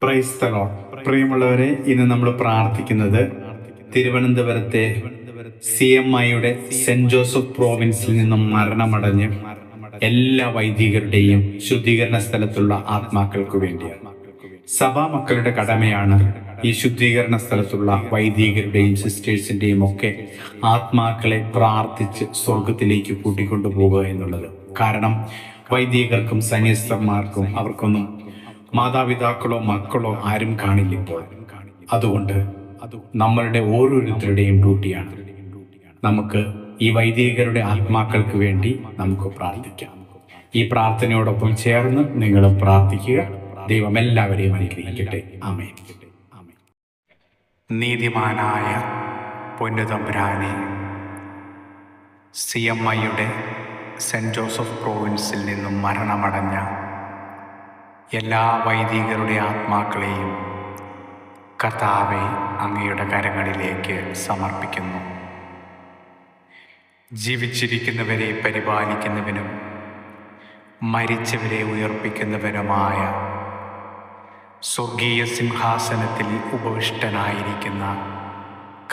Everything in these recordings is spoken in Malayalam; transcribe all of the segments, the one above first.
Praise the Lord. പ്രിയമുള്ളവരെ, ഇന്ന് നമ്മൾ പ്രാർത്ഥിക്കുന്നത് തിരുവനന്തപുരത്തെ CMIയുടെ സെന്റ് ജോസഫ് പ്രോവിൻസിൽ നിന്നും മരണമടഞ്ഞ് എല്ലാ വൈദികരുടെയും ശുദ്ധീകരണ സ്ഥലത്തുള്ള ആത്മാക്കൾക്ക് വേണ്ടിയാണ്. സഭാ മക്കളുടെ കടമയാണ് ഈ ശുദ്ധീകരണ സ്ഥലത്തുള്ള വൈദികരുടെയും സിസ്റ്റേഴ്സിന്റെയും ഒക്കെ ആത്മാക്കളെ പ്രാർത്ഥിച്ച് സ്വർഗത്തിലേക്ക് കൂട്ടിക്കൊണ്ടുപോകുക എന്നുള്ളത്. കാരണം വൈദികർക്കും സന്യസ്തന്മാർക്കും അവർക്കൊന്നും മാതാപിതാക്കളോ മക്കളോ ആരും കാണില്ല ഇപ്പോൾ. അതുകൊണ്ട് നമ്മളുടെ ഓരോരുത്തരുടെയും ഡ്യൂട്ടിയാണ്. നമുക്ക് ഈ വൈദികരുടെ ആത്മാക്കൾക്ക് വേണ്ടി നമുക്ക് പ്രാർത്ഥിക്കാം. ഈ പ്രാർത്ഥനയോടൊപ്പം ചേർന്ന് നിങ്ങളും പ്രാർത്ഥിക്കുക. ദൈവം എല്ലാവരെയും അനുഗ്രഹിക്കട്ടെ. ആമേൻ. നീതിമാനായ പൊന്നുതമ്പുരാനെ, CMIയുടെ സെന്റ് ജോസഫ് പ്രോവിൻസിൽ നിന്നും മരണമടഞ്ഞ എല്ലാ വൈദികരുടെ ആത്മാക്കളെയും കർത്താവെ അങ്ങയുടെ കരങ്ങളിലേക്ക് സമർപ്പിക്കുന്നു. ജീവിച്ചിരിക്കുന്നവരെ പരിപാലിക്കുന്നവനും മരിച്ചവരെ ഉയർപ്പിക്കുന്നവനുമായ സ്വർഗീയ സിംഹാസനത്തിൽ ഉപവിഷ്ടനായിരിക്കുന്ന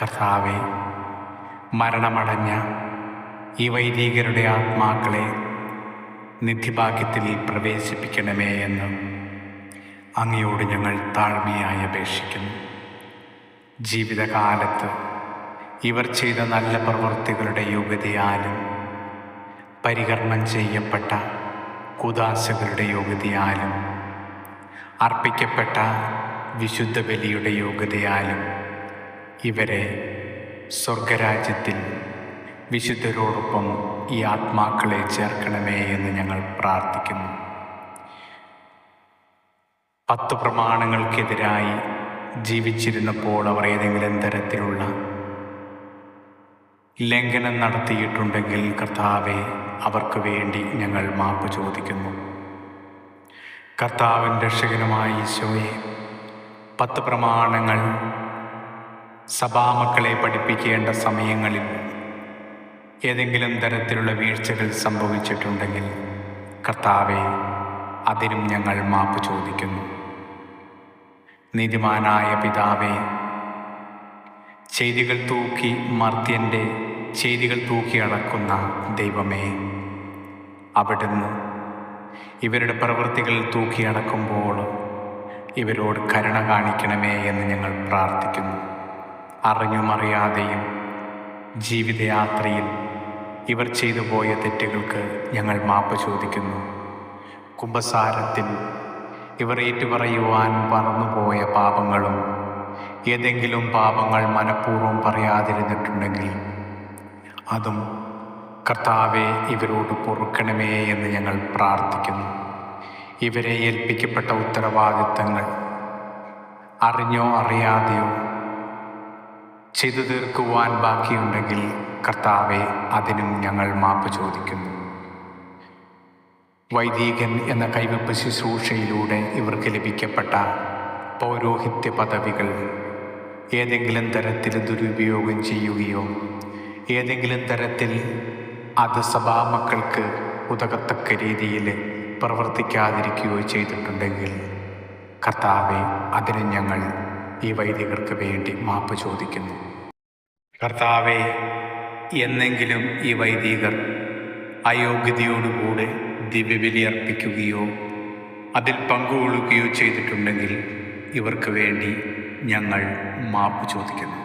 കർത്താവെ, മരണമടഞ്ഞ ഈ വൈദികരുടെ ആത്മാക്കളെ നിത്യഭാഗ്യത്തിൽ പ്രവേശിപ്പിക്കണമേ എന്ന് അങ്ങയോട് ഞങ്ങൾ താഴ്മയായി അപേക്ഷിക്കുന്നു. ജീവിതകാലത്ത് ഇവർ ചെയ്ത നല്ല പ്രവൃത്തികളുടെ യോഗ്യതയാലും പരികർമ്മം ചെയ്യപ്പെട്ട കുദാശകളുടെ യോഗ്യതയാലും അർപ്പിക്കപ്പെട്ട വിശുദ്ധ ബലിയുടെ യോഗ്യതയാലും ഇവരെ സ്വർഗരാജ്യത്തിൽ വിശുദ്ധരോടൊപ്പം ഈ ആത്മാക്കളെ ചേർക്കണമേ എന്ന് ഞങ്ങൾ പ്രാർത്ഥിക്കുന്നു. 10 പ്രമാണങ്ങൾക്കെതിരായി ജീവിച്ചിരുന്നപ്പോൾ അവർ ഏതെങ്കിലും തരത്തിലുള്ള ലംഘനം നടത്തിയിട്ടുണ്ടെങ്കിൽ കർത്താവെ, അവർക്ക് വേണ്ടി ഞങ്ങൾ മാപ്പ് ചോദിക്കുന്നു. കർത്താവിൻ രക്ഷകനുമായ ഈശോയെ, 10 പ്രമാണങ്ങൾ സഭാമക്കളെ പഠിപ്പിക്കേണ്ട സമയങ്ങളിൽ ഏതെങ്കിലും തരത്തിലുള്ള വീഴ്ചകൾ സംഭവിച്ചിട്ടുണ്ടെങ്കിൽ കർത്താവെ, അതിനും ഞങ്ങൾ മാപ്പ് ചോദിക്കുന്നു. നീതിമാനായ പിതാവേ, ചെയ്തികൾ തൂക്കി മർത്യൻ്റെ ചെയ്തികൾ തൂക്കി അളക്കുന്ന ദൈവമേ, അവിടുന്ന് ഇവരുടെ പ്രവൃത്തികൾ തൂക്കി അടക്കുമ്പോൾ ഇവരോട് കരുണ കാണിക്കണമേ എന്ന് ഞങ്ങൾ പ്രാർത്ഥിക്കുന്നു. അറിഞ്ഞും അറിയാതെയും ജീവിതയാത്രയിൽ ഇവർ ചെയ്തു പോയ തെറ്റുകൾക്ക് ഞങ്ങൾ മാപ്പ് ചോദിക്കുന്നു. കുമ്പസാരത്തിൽ ഇവർ ഏറ്റുപറയുവാൻ പറന്നുപോയ പാപങ്ങളും ഏതെങ്കിലും പാപങ്ങൾ മനഃപൂർവ്വം പറയാതിരുന്നിട്ടുണ്ടെങ്കിൽ അതും കർത്താവെ ഇവരോട് പൊറുക്കണമേ എന്ന് ഞങ്ങൾ പ്രാർത്ഥിക്കുന്നു. ഇവരെ ഏൽപ്പിക്കപ്പെട്ട ഉത്തരവാദിത്തങ്ങൾ അറിഞ്ഞോ അറിയാതെയോ ചെയ്തു തീർക്കുവാൻ ബാക്കിയുണ്ടെങ്കിൽ കർത്താവെ, അതിനും ഞങ്ങൾ മാപ്പ് ചോദിക്കുന്നു. വൈദികൻ എന്ന കൈവെപ്പ് ശുശ്രൂഷയിലൂടെ ഇവർക്ക് ലഭിക്കപ്പെട്ട പൗരോഹിത്യ പദവികൾ ഏതെങ്കിലും തരത്തിൽ ദുരുപയോഗം ചെയ്യുകയോ ഏതെങ്കിലും തരത്തിൽ അത് സഭാമക്കൾക്ക് ഉതകത്തക്ക രീതിയിൽ പ്രവർത്തിക്കാതിരിക്കുകയോ ചെയ്തിട്ടുണ്ടെങ്കിൽ കർത്താവെ, അതിന് ഞങ്ങൾ ഈ വൈദികർക്ക് വേണ്ടി മാപ്പ് ചോദിക്കുന്നു. കർത്താവെ, എന്നെങ്കിലും ഈ വൈദികർ അയോഗ്യതയോടുകൂടെ ദിവ്യബലി അർപ്പിക്കുകയോ അതിൽ പങ്കുകൊള്ളുകയോ ചെയ്തിട്ടുണ്ടെങ്കിൽ ഇവർക്ക് വേണ്ടി ഞങ്ങൾ മാപ്പ് ചോദിക്കുന്നു.